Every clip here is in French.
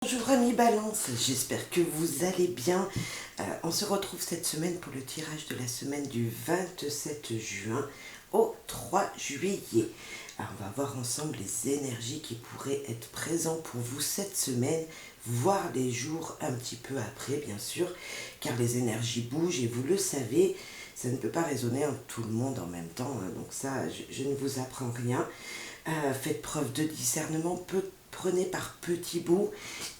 Bonjour amis Balance, j'espère que vous allez bien. On se retrouve cette semaine pour le tirage de la semaine du 27 juin au 3 juillet. Alors on va voir ensemble les énergies qui pourraient être présentes pour vous cette semaine, voire les jours un petit peu après bien sûr, car les énergies bougent et vous le savez, ça ne peut pas résonner en tout le monde en même temps, hein. Donc ça je ne vous apprends rien. Faites preuve de discernement, prenez par petits bouts,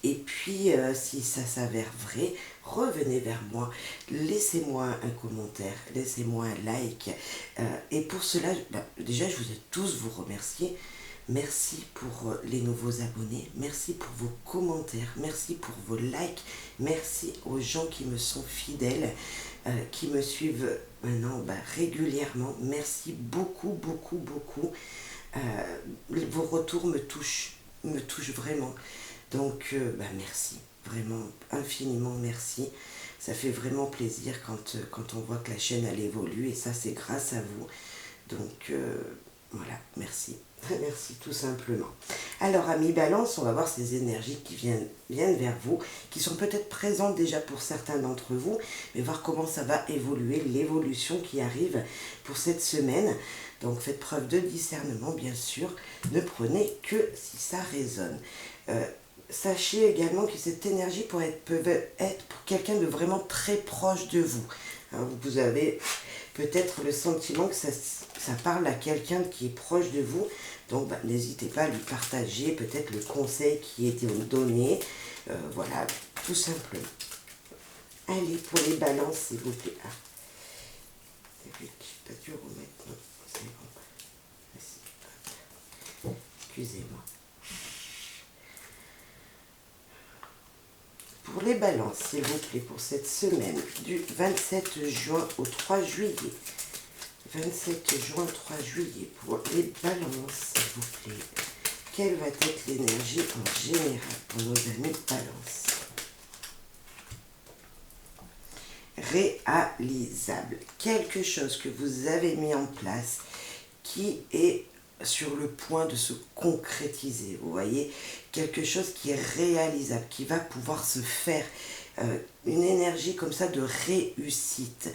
et puis si ça s'avère vrai, revenez vers moi, laissez-moi un commentaire, laissez-moi un like, et pour cela, déjà je vous ai tous vous remercier. Merci pour les nouveaux abonnés, merci pour vos commentaires, merci pour vos likes, merci aux gens qui me sont fidèles, qui me suivent maintenant régulièrement. Merci beaucoup, beaucoup, beaucoup. Vos retours me touchent vraiment. Donc, merci, vraiment infiniment merci. Ça fait vraiment plaisir quand on voit que la chaîne elle évolue, et ça c'est grâce à vous. Donc voilà, merci. Merci tout simplement. Alors amis Balance, on va voir ces énergies qui viennent vers vous, qui sont peut-être présentes déjà pour certains d'entre vous, mais voir comment ça va évoluer, l'évolution qui arrive pour cette semaine. Donc faites preuve de discernement bien sûr, ne prenez que si ça résonne. Sachez également que cette énergie peut être pour quelqu'un de vraiment très proche de vous. Hein, vous avez peut-être le sentiment que ça parle à quelqu'un qui est proche de vous. Donc n'hésitez pas à lui partager peut-être le conseil qui est donné. Voilà, tout simplement. Allez, pour les balances, s'il vous plaît. Ah, j'ai pas dû remettre. Non, c'est bon. Excusez-moi. Pour les balances, s'il vous plaît, pour cette semaine du 27 juin au 3 juillet. 27 juin, 3 juillet, pour les balances, s'il vous plaît. Quelle va être l'énergie en général pour nos amis balance? Réalisable. Quelque chose que vous avez mis en place qui est sur le point de se concrétiser, vous voyez, quelque chose qui est réalisable, qui va pouvoir se faire, une énergie comme ça de réussite.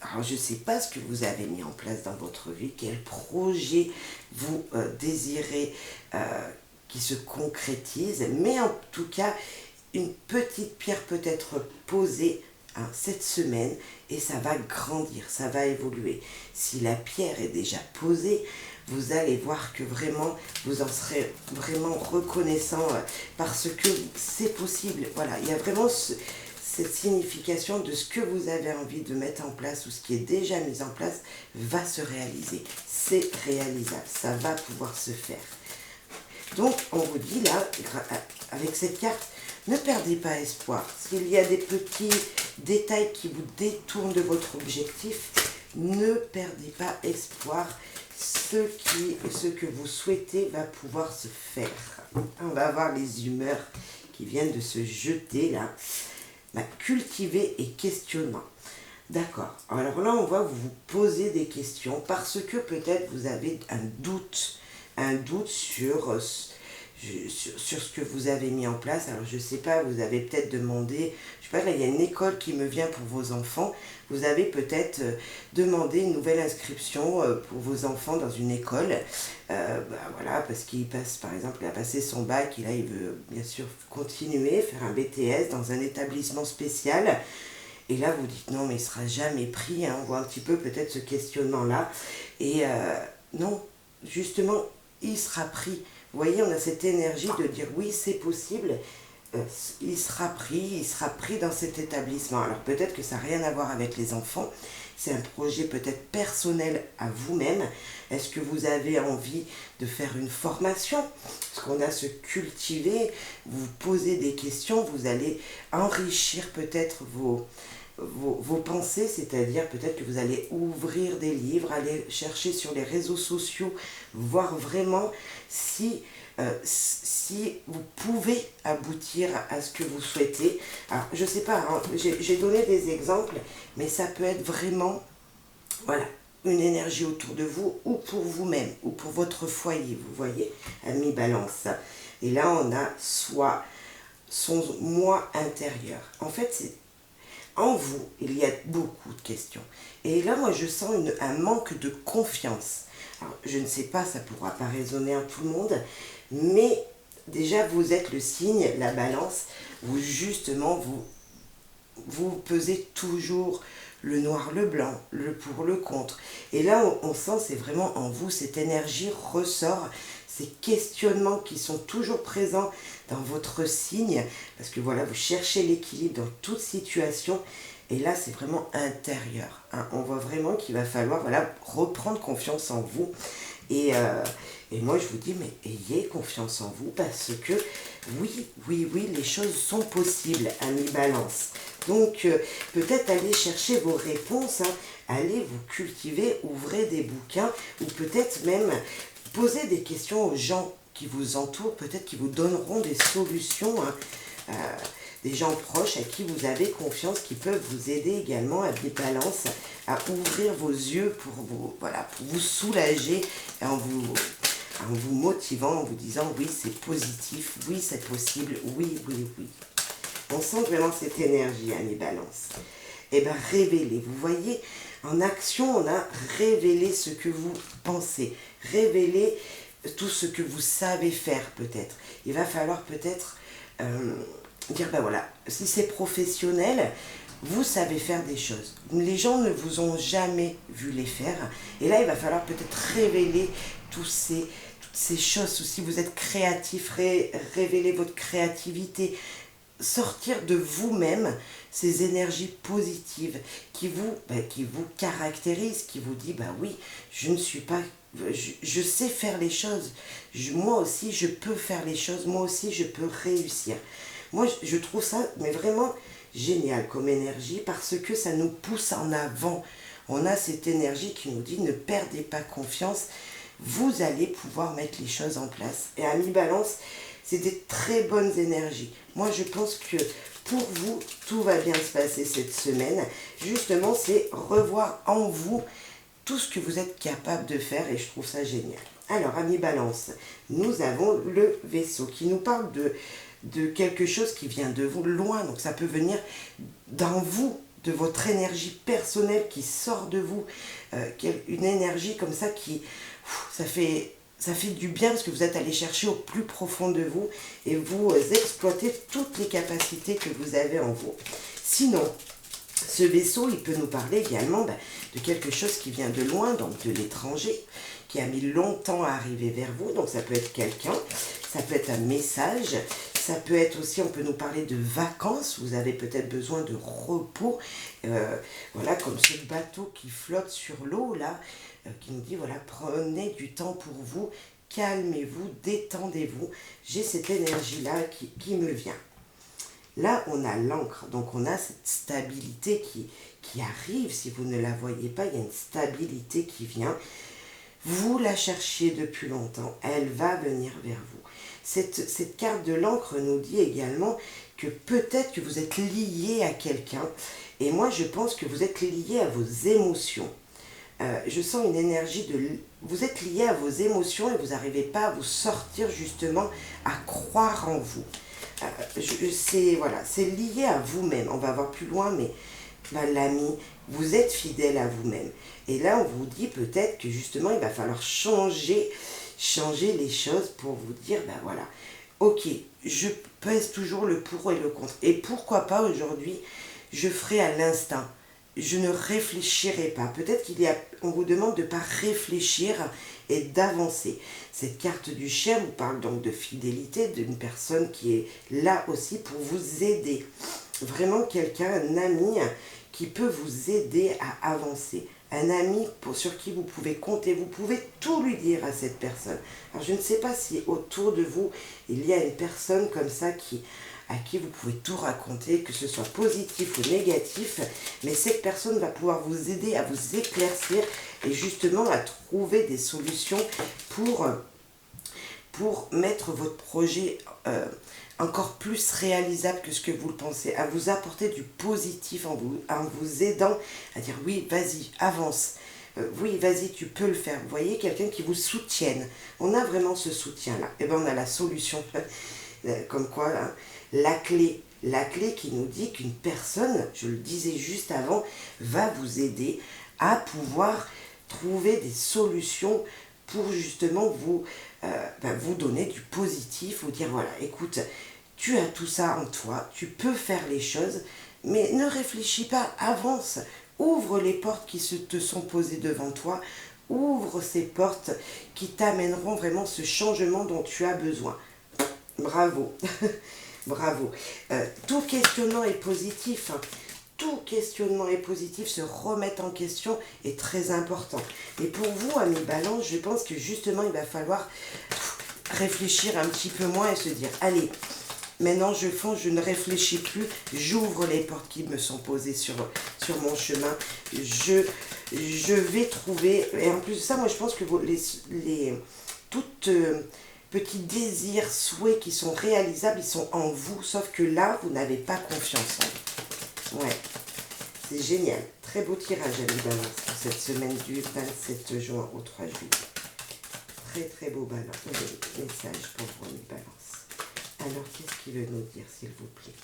Alors je ne sais pas ce que vous avez mis en place dans votre vie, quel projet vous désirez qui se concrétise, mais en tout cas, une petite pierre peut être posée cette semaine, et ça va grandir, ça va évoluer. Si la pierre est déjà posée, vous allez voir que vraiment, vous en serez vraiment reconnaissant parce que c'est possible. Voilà, il y a vraiment cette signification de ce que vous avez envie de mettre en place ou ce qui est déjà mis en place va se réaliser. C'est réalisable, ça va pouvoir se faire. Donc, on vous dit là, avec cette carte, ne perdez pas espoir. S'il y a des petits détails qui vous détournent de votre objectif, ne perdez pas espoir. Ce que vous souhaitez va pouvoir se faire. On va voir les humeurs qui viennent de se jeter là. Cultiver et questionnement. D'accord. Alors là, on va vous poser des questions parce que peut-être vous avez un doute sur ce que vous avez mis en place. Alors je ne sais pas, vous avez peut-être demandé, je sais pas, là il y a une école qui me vient pour vos enfants. Vous avez peut-être demandé une nouvelle inscription pour vos enfants dans une école. Voilà, parce qu'il passe, par exemple, il a passé son bac et là il veut bien sûr continuer, faire un BTS dans un établissement spécial. Et là, vous dites non, mais il ne sera jamais pris. Hein. On voit un petit peu peut-être ce questionnement-là. Et non, justement, il sera pris. Vous voyez, on a cette énergie de dire oui, c'est possible. Il sera pris dans cet établissement. Alors peut-être que ça n'a rien à voir avec les enfants. C'est un projet peut-être personnel à vous-même. Est-ce que vous avez envie de faire une formation? Parce qu'on a se cultiver, vous posez des questions, vous allez enrichir peut-être vos pensées, c'est-à-dire peut-être que vous allez ouvrir des livres, aller chercher sur les réseaux sociaux, voir vraiment si vous pouvez aboutir à ce que vous souhaitez. Alors, je ne sais pas, hein, j'ai donné des exemples, mais ça peut être vraiment, voilà, une énergie autour de vous, ou pour vous-même, ou pour votre foyer, vous voyez, ami Balance. Et là, on a soit son moi intérieur. En fait, c'est en vous, il y a beaucoup de questions. Et là, moi, je sens un manque de confiance. Alors, je ne sais pas, ça ne pourra pas résonner à tout le monde, mais déjà, vous êtes le signe, la balance, où justement, vous pesez toujours le noir, le blanc, le pour, le contre. Et là, on sent, c'est vraiment en vous, cette énergie ressort, ces questionnements qui sont toujours présents dans votre signe, parce que voilà, vous cherchez l'équilibre dans toute situation, et là, c'est vraiment intérieur, hein. On voit vraiment qu'il va falloir, voilà, reprendre confiance en vous, et moi, je vous dis, mais ayez confiance en vous, parce que oui, oui, oui, les choses sont possibles, ami Balance. Donc, peut-être aller chercher vos réponses, hein, allez vous cultiver, ouvrez des bouquins, ou peut-être même poser des questions aux gens qui vous entourent, peut-être qui vous donneront des solutions, hein, des gens proches à qui vous avez confiance, qui peuvent vous aider également à des balances, à ouvrir vos yeux pour vous, voilà, pour vous soulager, en vous motivant, en vous disant oui, c'est positif, oui, c'est possible, oui, oui, oui. On sent vraiment cette énergie, hein, les balances. Eh bien, révélez. Vous voyez, en action, on a révélé ce que vous pensez. Révélez tout ce que vous savez faire, peut-être. Il va falloir peut-être dire, ben voilà, si c'est professionnel, vous savez faire des choses. Les gens ne vous ont jamais vu les faire. Et là, il va falloir peut-être révéler toutes ces choses. Si vous êtes créatif, révéler votre créativité, sortir de vous-même ces énergies positives qui vous caractérisent, qui vous dit, bah oui, je ne suis pas, je sais faire les choses, moi aussi je peux faire les choses, moi aussi je peux réussir. Moi je trouve ça mais vraiment génial comme énergie parce que ça nous pousse en avant. On a cette énergie qui nous dit ne perdez pas confiance, vous allez pouvoir mettre les choses en place. Et ami Balance, c'est des très bonnes énergies. Moi, je pense que pour vous, tout va bien se passer cette semaine. Justement, c'est revoir en vous tout ce que vous êtes capable de faire et je trouve ça génial. Alors, ami Balance, nous avons le vaisseau qui nous parle de quelque chose qui vient de vous loin. Donc, ça peut venir dans vous, de votre énergie personnelle qui sort de vous. Une énergie comme ça qui... ça fait du bien parce que vous êtes allé chercher au plus profond de vous et vous exploitez toutes les capacités que vous avez en vous. Sinon, ce vaisseau, il peut nous parler également de quelque chose qui vient de loin, donc de l'étranger, qui a mis longtemps à arriver vers vous. Donc ça peut être quelqu'un, ça peut être un message, ça peut être aussi, on peut nous parler de vacances, vous avez peut-être besoin de repos, voilà, comme ce bateau qui flotte sur l'eau là, qui nous dit, voilà, prenez du temps pour vous, calmez-vous, détendez-vous. J'ai cette énergie-là qui me vient. Là, on a l'encre, donc on a cette stabilité qui arrive. Si vous ne la voyez pas, il y a une stabilité qui vient. Vous la cherchiez depuis longtemps, elle va venir vers vous. Cette carte de l'encre nous dit également que peut-être que vous êtes lié à quelqu'un. Et moi, je pense que vous êtes lié à vos émotions. Je sens une énergie vous êtes lié à vos émotions et vous n'arrivez pas à vous sortir justement à croire en vous. C'est lié à vous-même. On va voir plus loin, mais l'ami, vous êtes fidèle à vous-même. Et là, on vous dit peut-être que justement, il va falloir changer les choses pour vous dire, voilà, ok, je pèse toujours le pour et le contre. Et pourquoi pas aujourd'hui, je ferai à l'instinct. Je ne réfléchirai pas. Peut-être on vous demande de ne pas réfléchir et d'avancer. Cette carte du chien vous parle donc de fidélité, d'une personne qui est là aussi pour vous aider. Vraiment quelqu'un, un ami qui peut vous aider à avancer. Un ami sur qui vous pouvez compter, vous pouvez tout lui dire à cette personne. Alors je ne sais pas si autour de vous, il y a une personne comme ça à qui vous pouvez tout raconter, que ce soit positif ou négatif, mais cette personne va pouvoir vous aider à vous éclaircir et justement à trouver des solutions pour mettre votre projet encore plus réalisable que ce que vous le pensez, à vous apporter du positif en vous aidant à dire oui, vas-y, avance. Oui, vas-y, tu peux le faire. Vous voyez, quelqu'un qui vous soutienne. On a vraiment ce soutien-là. Et bien, on a la solution. Comme quoi, hein, la clé qui nous dit qu'une personne, je le disais juste avant, va vous aider à pouvoir trouver des solutions pour justement vous donner du positif, vous dire voilà, écoute, tu as tout ça en toi, tu peux faire les choses, mais ne réfléchis pas, avance, ouvre les portes qui te sont posées devant toi, ouvre ces portes qui t'amèneront vraiment ce changement dont tu as besoin. Bravo, bravo. Tout questionnement est positif, hein. Tout questionnement est positif, se remettre en question est très important. Et pour vous, amis Balance, je pense que justement, il va falloir réfléchir un petit peu moins et se dire, allez, maintenant je fonce, je ne réfléchis plus, j'ouvre les portes qui me sont posées sur mon chemin, je vais trouver, et en plus de ça, moi je pense que toutes petits désirs, souhaits qui sont réalisables, ils sont en vous, sauf que là, vous n'avez pas confiance en vous. Ouais, c'est génial. Très beau tirage, amis Balance, pour cette semaine du 27 juin au 3 juillet. Très très beau message pour vous, amis Balance. Alors, qu'est-ce qu'il veut nous dire, s'il vous plaît?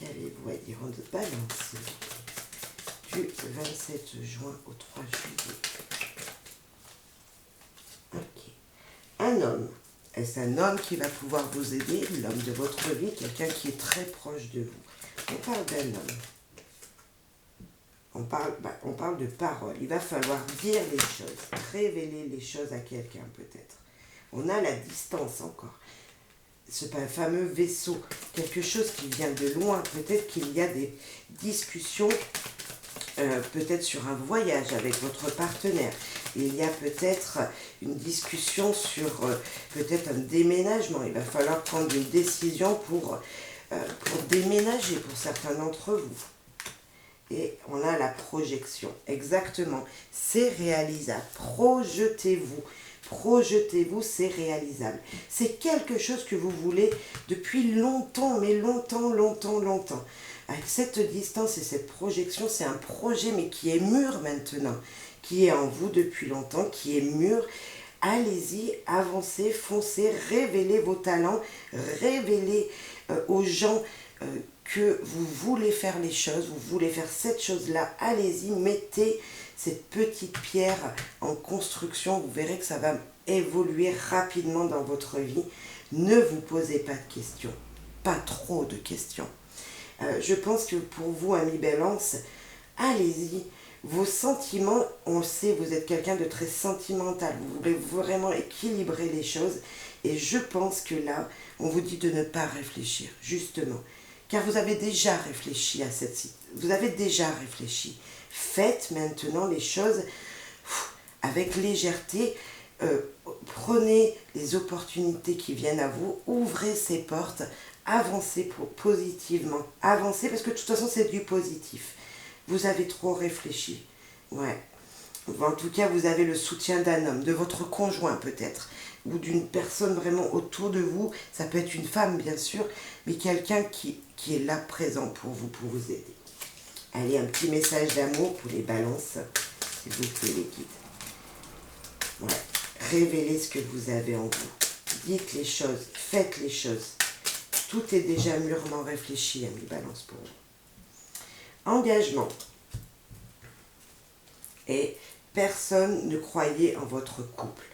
Qu'avez-vous à dire en de Balance du 27 juin au 3 juillet? Ok. Un homme. Est-ce un homme qui va pouvoir vous aider? L'homme de votre vie, quelqu'un qui est très proche de vous. On parle d'un homme. On parle de parole. Il va falloir dire les choses, révéler les choses à quelqu'un peut-être. On a la distance encore. Ce fameux vaisseau, quelque chose qui vient de loin. Peut-être qu'il y a des discussions, peut-être sur un voyage avec votre partenaire. Il y a peut-être une discussion sur peut-être un déménagement. Il va falloir prendre une décision pour déménager pour certains d'entre vous. Et on a la projection, exactement, c'est réalisable, projetez-vous, c'est réalisable. C'est quelque chose que vous voulez depuis longtemps, mais longtemps. Avec cette distance et cette projection, c'est un projet, mais qui est mûr maintenant, qui est en vous depuis longtemps, qui est mûr. Allez-y, avancez, foncez, révélez vos talents, révélez aux gens que vous voulez faire les choses, vous voulez faire cette chose-là, allez-y, mettez cette petite pierre en construction, vous verrez que ça va évoluer rapidement dans votre vie. Ne vous posez pas de questions, pas trop de questions. Je pense que pour vous, amis Balance, allez-y. Vos sentiments, on le sait, vous êtes quelqu'un de très sentimental. Vous voulez vraiment équilibrer les choses. Et je pense que là, on vous dit de ne pas réfléchir, justement. Car vous avez déjà réfléchi à cette situation. Vous avez déjà réfléchi. Faites maintenant les choses avec légèreté. Prenez les opportunités qui viennent à vous. Ouvrez ces portes. Avancez positivement. Avancez parce que de toute façon, c'est du positif. Vous avez trop réfléchi. Ouais. En tout cas, vous avez le soutien d'un homme, de votre conjoint peut-être, ou d'une personne vraiment autour de vous. Ça peut être une femme, bien sûr, mais quelqu'un qui est là, présent pour vous aider. Allez, un petit message d'amour pour les balances, s'il vous plaît, les guides. Ouais. Révélez ce que vous avez en vous. Dites les choses, faites les choses. Tout est déjà mûrement réfléchi, amis Balance, pour vous. Engagement. Et personne ne croyait en votre couple.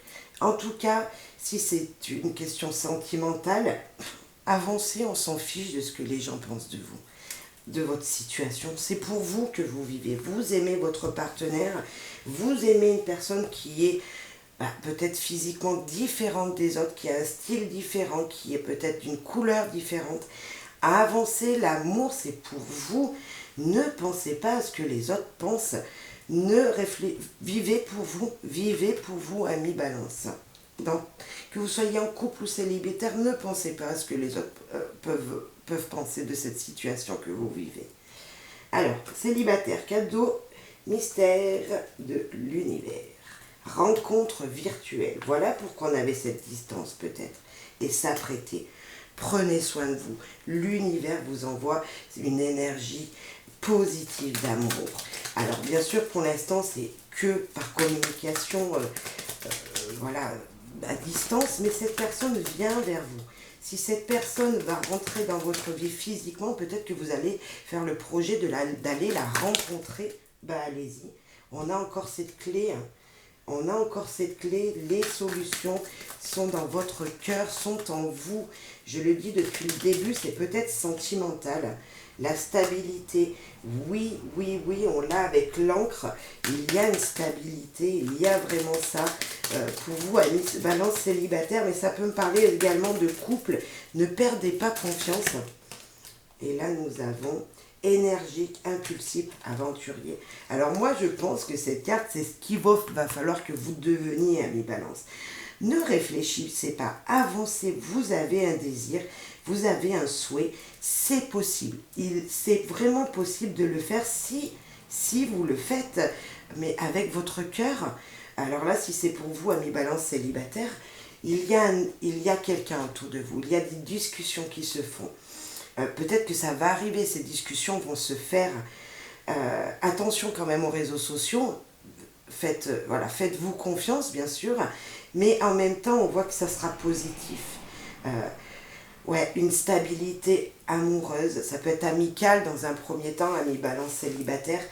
En tout cas, si c'est une question sentimentale, avancez, on s'en fiche de ce que les gens pensent de vous, de votre situation. C'est pour vous que vous vivez. Vous aimez votre partenaire, vous aimez une personne qui est peut-être physiquement différente des autres, qui a un style différent, qui est peut-être d'une couleur différente. À avancer, l'amour, c'est pour vous. Ne pensez pas à ce que les autres pensent. Vivez pour vous, amis Balance. Donc, que vous soyez en couple ou célibataire, ne pensez pas à ce que les autres peuvent penser de cette situation que vous vivez. Alors, célibataire, cadeau, mystère de l'univers. Rencontre virtuelle. Voilà pourquoi on avait cette distance peut-être. Et s'apprêter. Prenez soin de vous. L'univers vous envoie une énergie positive d'amour. Alors bien sûr pour l'instant c'est que par communication voilà, à distance, mais cette personne vient vers vous. Si cette personne va rentrer dans votre vie physiquement, peut-être que vous allez faire le projet d'aller la rencontrer. Bah allez-y. On a encore cette clé. Hein. On a encore cette clé. Les solutions sont dans votre cœur, sont en vous. Je le dis depuis le début, c'est peut-être sentimental. La stabilité, oui, oui, oui, on l'a avec l'encre. Il y a une stabilité, il y a vraiment ça. Pour vous, amis, balance célibataire, mais ça peut me parler également de couple. Ne perdez pas confiance. Et là, nous avons énergique, impulsif, aventurier. Alors moi, je pense que cette carte, c'est ce qu'il va falloir que vous deveniez, amis balance. Ne réfléchissez pas, avancez, vous avez un désir, vous avez un souhait, c'est possible. C'est vraiment possible de le faire si vous le faites, mais avec votre cœur. Alors là, si c'est pour vous, amis balance célibataire, il y a quelqu'un autour de vous, il y a des discussions qui se font. Peut-être que ça va arriver, ces discussions vont se faire. Attention quand même aux réseaux sociaux, faites-vous confiance bien sûr, mais en même temps on voit que ça sera positif. Ouais, une stabilité amoureuse, ça peut être amical dans un premier temps, ami balance célibataire,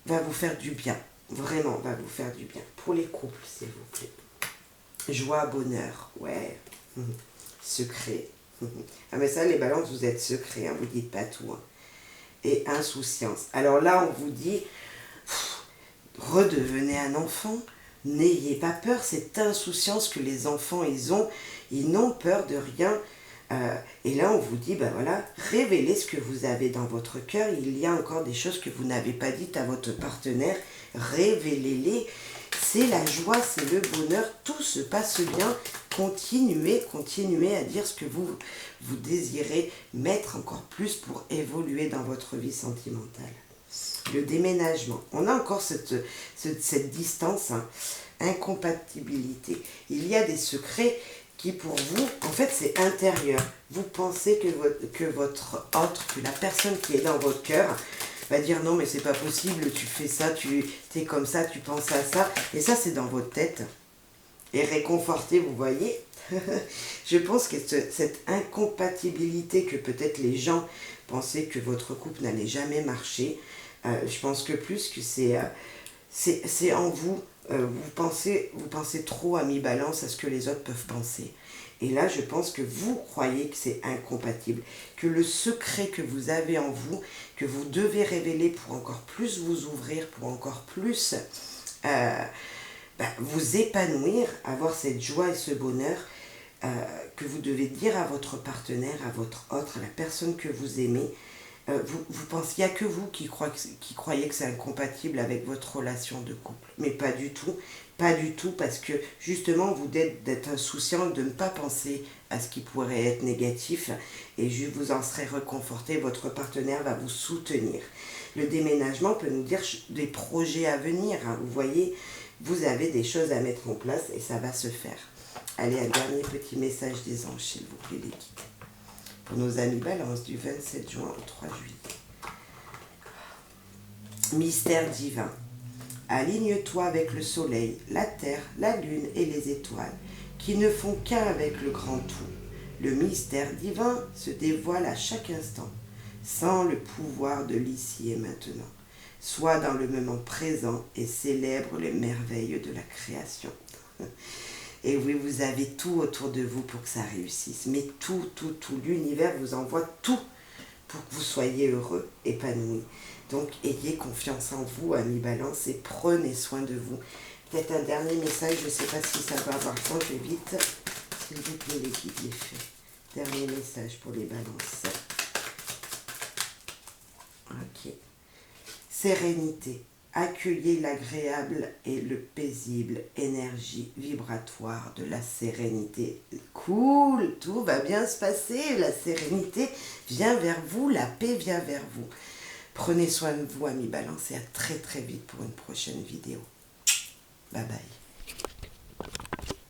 va vous faire du bien, vraiment va vous faire du bien. Pour les couples s'il vous plaît. Joie, bonheur, ouais, secret. Ah mais ça les balances vous êtes secrets, hein, vous dites pas tout. Hein. Et insouciance. Alors là on vous dit, redevenez un enfant, n'ayez pas peur, cette insouciance que les enfants ils n'ont peur de rien. Et là on vous dit, ben voilà, révélez ce que vous avez dans votre cœur, il y a encore des choses que vous n'avez pas dites à votre partenaire, révélez-les, c'est la joie, c'est le bonheur, tout se passe bien, continuez à dire ce que vous désirez mettre encore plus pour évoluer dans votre vie sentimentale. Le déménagement, on a encore cette distance, hein, incompatibilité. Il y a des secrets qui pour vous, en fait c'est intérieur. Vous pensez que la personne qui est dans votre cœur va dire non mais c'est pas possible, tu fais ça, tu es comme ça, tu penses à ça, et ça c'est dans votre tête. Et réconforté, vous voyez. Je pense que cette incompatibilité que peut-être les gens pensaient que votre couple n'allait jamais marcher, je pense que plus que c'est en vous. Vous pensez trop à mi-balance à ce que les autres peuvent penser. Et là, je pense que vous croyez que c'est incompatible, que le secret que vous avez en vous, que vous devez révéler pour encore plus vous ouvrir, pour encore plus vous épanouir, avoir cette joie et ce bonheur, que vous devez dire à votre partenaire, à votre autre, à la personne que vous aimez. Vous pensez qu'il n'y a que vous qui croyez que c'est incompatible avec votre relation de couple. Mais pas du tout, parce que justement vous d'être insouciant, de ne pas penser à ce qui pourrait être négatif, et vous en serez réconforté, votre partenaire va vous soutenir. Le déménagement peut nous dire des projets à venir, hein. Vous voyez, vous avez des choses à mettre en place et ça va se faire. Allez, un dernier petit message des anges, s'il vous plaît, les guides. Pour nos amis balance du 27 juin au 3 juillet. Mystère divin. Aligne-toi avec le soleil, la terre, la lune et les étoiles, qui ne font qu'un avec le grand tout. Le mystère divin se dévoile à chaque instant, sans le pouvoir de l'ici et maintenant. Sois dans le moment présent et célèbre les merveilles de la création. Et oui, vous avez tout autour de vous pour que ça réussisse. Mais tout, l'univers vous envoie tout pour que vous soyez heureux, épanoui. Donc, ayez confiance en vous, amis balance, et prenez soin de vous. Peut-être un dernier message, je ne sais pas si ça va avoir le temps, je vais vite. S'il vous plaît, les guides, les faits. Dernier message pour les balances. Ok. Sérénité. Accueillez l'agréable et le paisible, énergie vibratoire de la sérénité. Cool, tout va bien se passer, la sérénité vient vers vous, la paix vient vers vous. Prenez soin de vous, amis balance, et à très vite pour une prochaine vidéo. Bye bye.